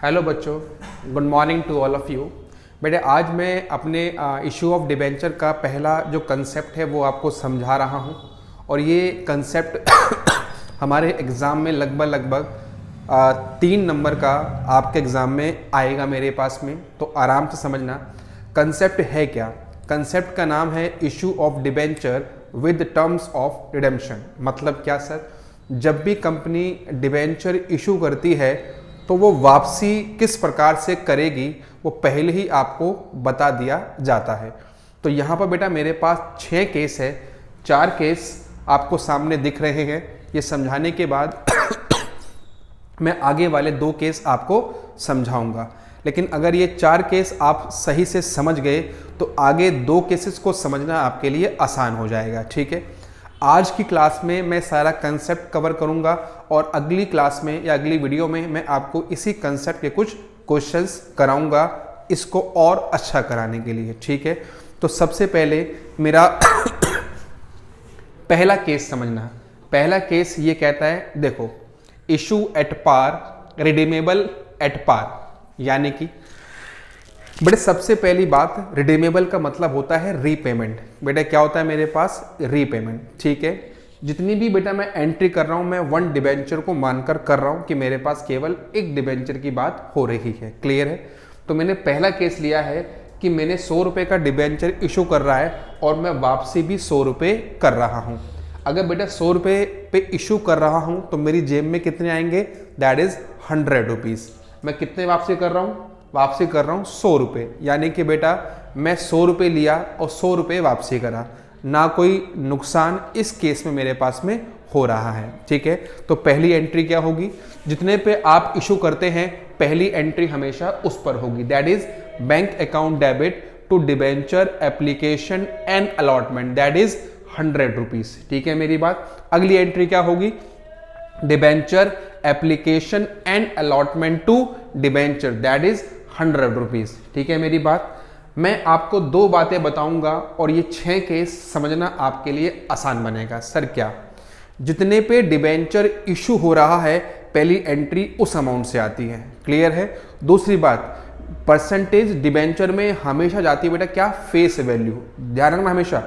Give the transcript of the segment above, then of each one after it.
Hello बच्चों, good morning to all of you. बेटे आज मैं अपने इशू ऑफ डिबेंचर का पहला जो कंसेप्ट है वो आपको समझा रहा हूँ और ये कंसेप्ट हमारे एग्ज़ाम में लगभग 3 नंबर का आपके एग्ज़ाम में आएगा मेरे पास में, तो आराम से समझना। कंसेप्ट है क्या? कंसेप्ट का नाम है issue of debenture with terms of redemption. मतलब क्या सर? जब भी कंपनी डिबेंचर इशू करती है तो वो वापसी किस प्रकार से करेगी वो पहले ही आपको बता दिया जाता है। तो यहाँ पर बेटा मेरे पास 6 केस है, 4 केस आपको सामने दिख रहे हैं। ये समझाने के बाद मैं आगे वाले 2 केस आपको समझाऊंगा, लेकिन अगर ये 4 केस आप सही से समझ गए तो आगे 2 केसेस को समझना आपके लिए आसान हो जाएगा। ठीक है, आज की क्लास में मैं सारा कंसेप्ट कवर करूंगा और अगली क्लास में या अगली वीडियो में मैं आपको इसी कंसेप्ट के कुछ क्वेश्चंस कराऊंगा इसको और अच्छा कराने के लिए। ठीक है, तो सबसे पहले मेरा पहला केस समझना। पहला केस ये कहता है, देखो, issue at par, redeemable at par, यानी कि बेटे सबसे पहली बात, रिडीमेबल का मतलब होता है रीपेमेंट। बेटा क्या होता है मेरे पास? रीपेमेंट। ठीक है, जितनी भी बेटा मैं एंट्री कर रहा हूं मैं 1 डिबेंचर को मानकर कर रहा हूं कि मेरे पास केवल 1 डिबेंचर की बात हो रही है। क्लियर है? तो मैंने पहला केस लिया है कि मैंने 100 रुपये का डिबेंचर इशू कर रहा है और मैं वापसी भी 100 रुपये कर रहा हूँ। अगर बेटा 100 रुपये पे इशू कर रहा हूँ तो मेरी जेब में कितने आएंगे? That is 100 rupees. मैं कितने वापसी कर रहा हूँ? वापसी कर रहा हूँ 100 रुपये, यानी कि बेटा मैं 100 रुपये लिया और 100 रुपये वापसी करा, ना कोई नुकसान इस केस में मेरे पास में हो रहा है। ठीक है, तो पहली एंट्री क्या होगी? जितने पे आप इशू करते हैं पहली एंट्री हमेशा उस पर होगी, that is bank account debit to debenture application and allotment, that is 100 rupees. ठीक है मेरी बात। अगली एंट्री क्या होगी? Debenture application and allotment to debenture, that is 100 rupees. ठीक है मेरी बात। मैं आपको 2 बातें बताऊंगा और ये 6 केस समझना आपके लिए आसान बनेगा। सर क्या? जितने पे डिबेंचर इशू हो रहा है पहली एंट्री उस अमाउंट से आती है। क्लियर है? दूसरी बात, परसेंटेज डिबेंचर में हमेशा जाती है बेटा क्या? Face value. ध्यान रखना हमेशा,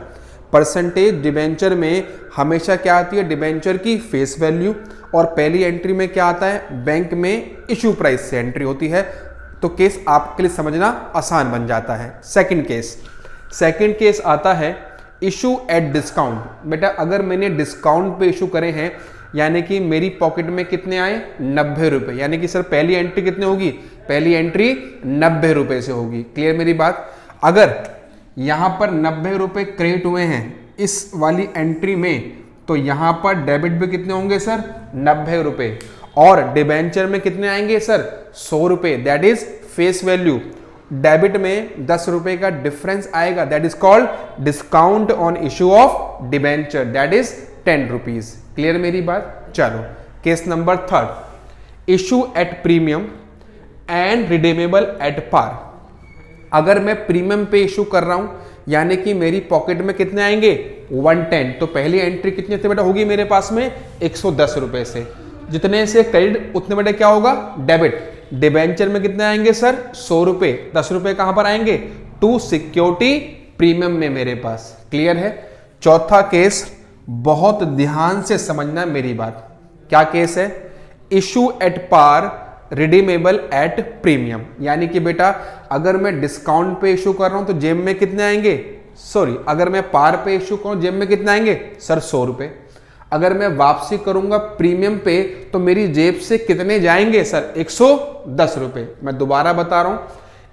परसेंटेज डिबेंचर में हमेशा क्या आती है? डिबेंचर की फेस वैल्यू। और पहली एंट्री में क्या आता है? बैंक में इशू प्राइस से एंट्री होती है। तो केस आपके लिए समझना आसान बन जाता है। सेकंड केस आता है इशू एट डिस्काउंट। बेटा अगर मैंने डिस्काउंट पे इशू करे हैं, यानी कि मेरी पॉकेट में कितने आए? 90 रुपये, यानी कि सर पहली एंट्री कितनी होगी? पहली एंट्री 90 रुपये से होगी। क्लियर मेरी बात? अगर यहां पर 90 रुपये क्रेडिट हुए हैं इस वाली एंट्री में, तो यहां पर डेबिट भी कितने होंगे सर? 90 रुपये। और डिबेंचर में कितने आएंगे सर? 100 रुपये, that is face value. Debit में 10 रुपये का डिफरेंस आएगा, that is called discount on issue of debenture, that is 10 rupees. Clear मेरी बात? चलो case number 3, issue at premium and redeemable at par. अगर मैं प्रीमियम पे इशू कर रहा हूं, यानी कि मेरी पॉकेट में कितने आएंगे? 110, तो पहली एंट्री कितने से बेटा होगी मेरे पास में? 110 रुपये से। जितने से क्रेडिट उतने बेटा क्या होगा? डेबिट। डिबेंचर में कितने आएंगे सर? 100 रुपये। 10 रुपये कहां पर आएंगे? टू सिक्योरिटी प्रीमियम में मेरे पास। क्लियर है? चौथा केस बहुत ध्यान से समझना मेरी बात। क्या केस है? Issue at par, redeemable at premium. यानी कि बेटा अगर मैं डिस्काउंट पे इशू कर रहा हूं तो जेब में कितने आएंगे? सॉरी, अगर मैं पार पे इशू करूं जेब में कितने आएंगे सर? 100 रुपये। अगर मैं वापसी करूंगा प्रीमियम पे तो मेरी जेब से कितने जाएंगे सर? 110 रुपये। मैं दोबारा बता रहा हूं,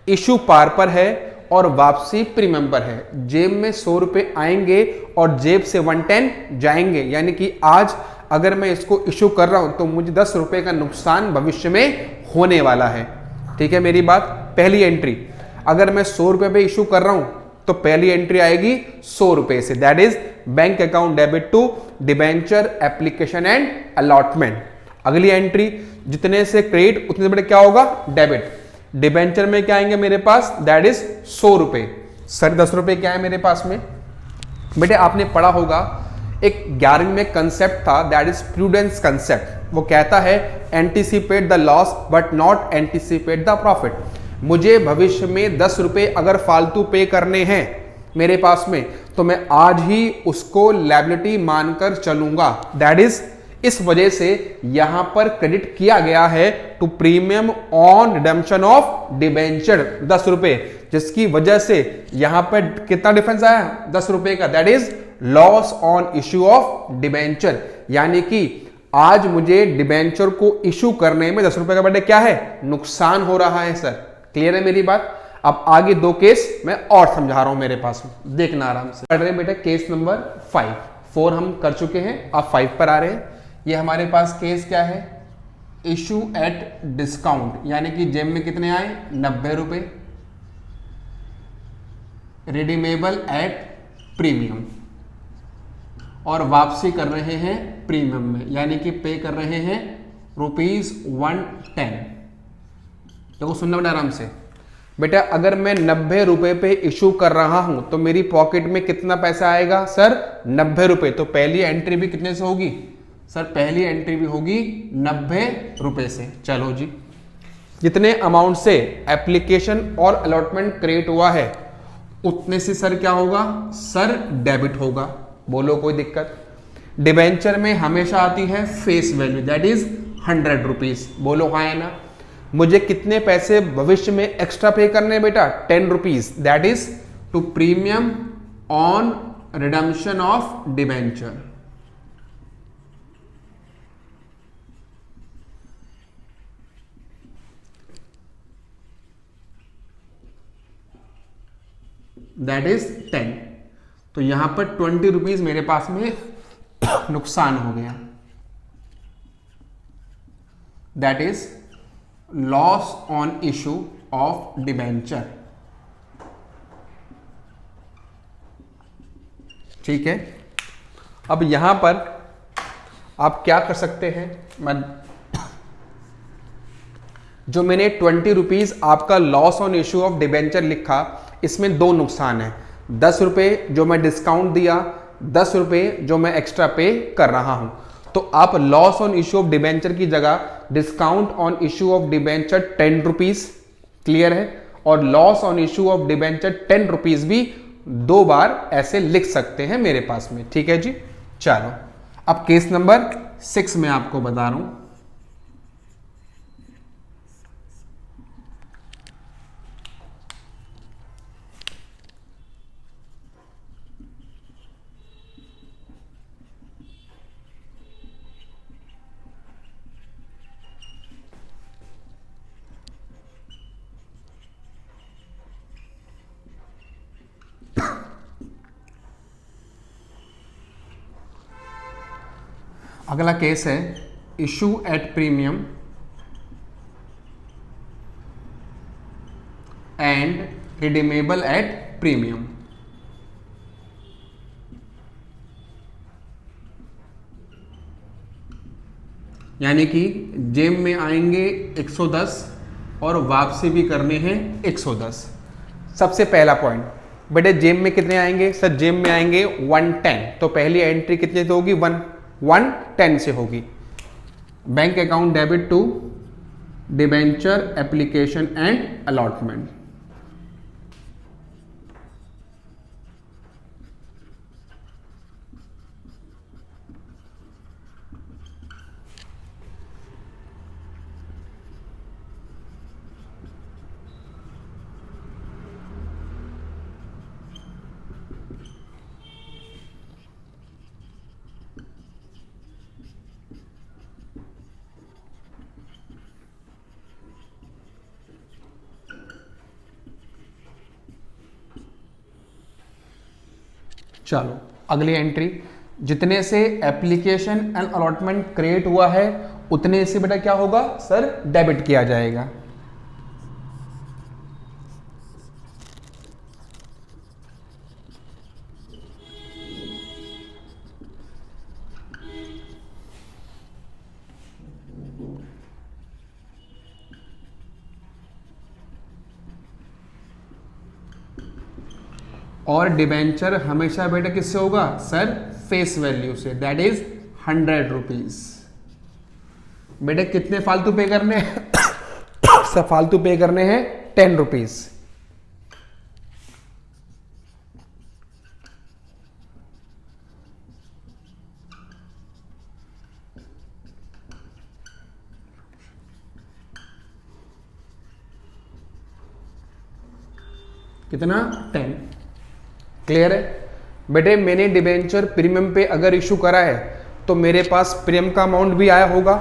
इशू पार पर है और वापसी प्रीमियम पर है। जेब में 100 रुपये आएंगे और जेब से 110 जाएंगे, यानी कि आज अगर मैं इसको इशू कर रहा हूं तो मुझे 10 रुपये का नुकसान भविष्य में होने वाला है। ठीक है मेरी बात? पहली एंट्री, अगर मैं 100 रुपये पे इशू कर रहा हूं तो पहली एंट्री आएगी 100 रुपये से, that is bank account debit to debenture application and allotment. अगली एंट्री, जितने से क्रेडिट उतने बड़े क्या होगा? डेबिट। डिबेंचर में क्या आएंगे मेरे पास? दैट इज 100 रुपये। सर 10 रुपये क्या है मेरे पास में? बेटे आपने पढ़ा होगा एक 11वीं में कंसेप्ट था, दैट इज प्रूडेंस कंसेप्ट। वो कहता है anticipate the loss but not anticipate the profit. मुझे भविष्य में 10 रुपए अगर फालतू पे करने हैं मेरे पास में, तो मैं आज ही उसको लायबिलिटी मानकर चलूंगा। दैट इज, इस वजह से यहां पर क्रेडिट किया गया है to premium on redemption of debenture 10 रुपए, जिसकी वजह से यहां पर कितना डिफरेंस आया 10 रुपए का। That is loss on issue of debenture, यानी कि आज मुझे डिबेंचर को इश्यू करने में 10 रुपए का बेटा क्या है, नुकसान हो रहा है सर। क्लियर है मेरी बात? अब आगे 2 केस मैं और समझा रहा हूं मेरे पास में, देखना आराम से। पढ़ रहे बेटा केस नंबर 5, 4 हम कर चुके हैं, अब 5 पर आ रहे हैं। ये हमारे पास केस क्या है, इशू एट डिस्काउंट, यानी कि जेब में कितने आए 90 रुपए, रिडीमेबल एट प्रीमियम, और वापसी कर रहे हैं प्रीमियम में, यानी कि पे कर रहे हैं ₹110। देखो सुनना बेटा आराम से। बेटा अगर मैं 90 रुपए पे इशू कर रहा हूं तो मेरी पॉकेट में कितना पैसा आएगा सर 90 रुपए। तो पहली एंट्री भी कितने से होगी सर, पहली एंट्री भी होगी 90 रुपए से। चलो जी, जितने अमाउंट से एप्लीकेशन और अलॉटमेंट क्रिएट हुआ है उतने से सर क्या होगा सर, डेबिट होगा। बोलो कोई दिक्कत? डिबेंचर में हमेशा आती है face value, that is 100 rupees. बोलो हाँ है ना? मुझे कितने पैसे भविष्य में एक्स्ट्रा पे करने हैं बेटा 10 rupees, that is to premium on redemption of debenture. That is 10। तो यहां पर 20 रुपीज मेरे पास में नुकसान हो गया, that is loss on issue of debenture. ठीक है, अब यहां पर आप क्या कर सकते हैं, मैं जो मैंने 20 रुपीज आपका loss on issue of debenture लिखा, इसमें 2 नुकसान है। 10 रुपए जो मैं डिस्काउंट दिया, 10 रुपए जो मैं एक्स्ट्रा पे कर रहा हूं। तो आप loss on issue of debenture की जगह discount on issue of debenture 10 rupees, clear है, और loss on issue of debenture 10 rupees भी 2 बार ऐसे लिख सकते हैं मेरे पास में। ठीक है जी, चलो अब केस नंबर 6 में आपको बता रहा हूं। अगला केस है issue at premium and redeemable at premium. यानी कि जेब में आएंगे 110 और वापसी भी करने हैं 110। सबसे पहला पॉइंट बेटे, जेब में कितने आएंगे सर, जेब में आएंगे 110। तो पहली एंट्री कितने से होगी 110 से होगी। Bank account debit to debenture application and allotment. चलो अगली एंट्री, जितने से एप्लीकेशन एंड अलॉटमेंट क्रिएट हुआ है उतने से बेटा क्या होगा सर, डेबिट किया जाएगा। और डिबेंचर हमेशा बेटा किससे होगा सर, फेस वैल्यू से, दैट इज 100 रुपीज। बेटे कितने फालतू पे करने हैं? सब फालतू पे करने हैं 10 रुपीज। कितना? 10। क्लियर है बेटे? मैंने डिबेंचर प्रीमियम पे अगर इशू करा है तो मेरे पास प्रीमियम का अमाउंट भी आया होगा,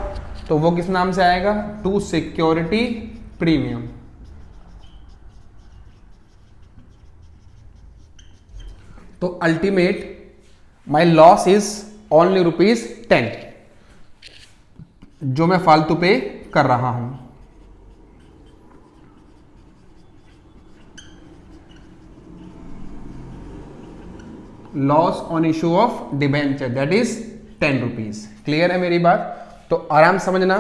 तो वो किस नाम से आएगा? To security premium. तो ultimate my loss is only ₹10 जो मैं फालतू पे कर रहा हूं। Loss on issue of debenture that is 10 rupees. Clear है मेरी बात? तो आराम समझना,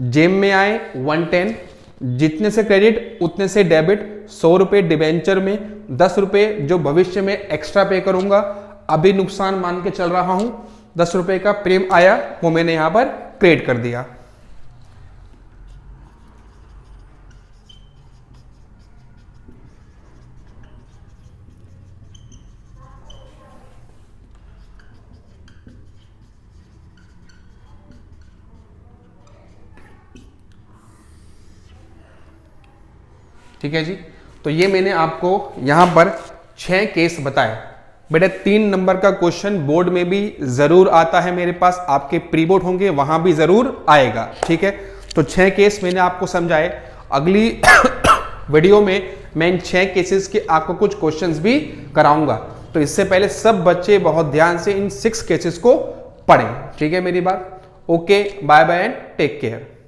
जेब में आए 110, जितने से क्रेडिट उतने से डेबिट, 100 रुपए डिबेंचर में, 10 रुपए जो भविष्य में एक्स्ट्रा पे करूंगा, अभी नुकसान मान के चल रहा हूं, 10 रुपए का प्रीमियम आया वो मैंने यहां पर क्रिएट कर दिया। ठीक है जी, तो ये मैंने आपको यहां पर 6 केस बताए। बेटा 3 नंबर का क्वेश्चन बोर्ड में भी जरूर आता है मेरे पास, आपके प्री बोर्ड होंगे वहां भी जरूर आएगा। ठीक है, तो 6 केस मैंने आपको समझाए। अगली वीडियो में मैं इन 6 केसेस के आपको कुछ क्वेश्चंस भी कराऊंगा, तो इससे पहले सब बच्चे बहुत ध्यान से इन 6 केसेस को पढ़ें। ठीक है मेरी बात? Okay, bye bye and take care.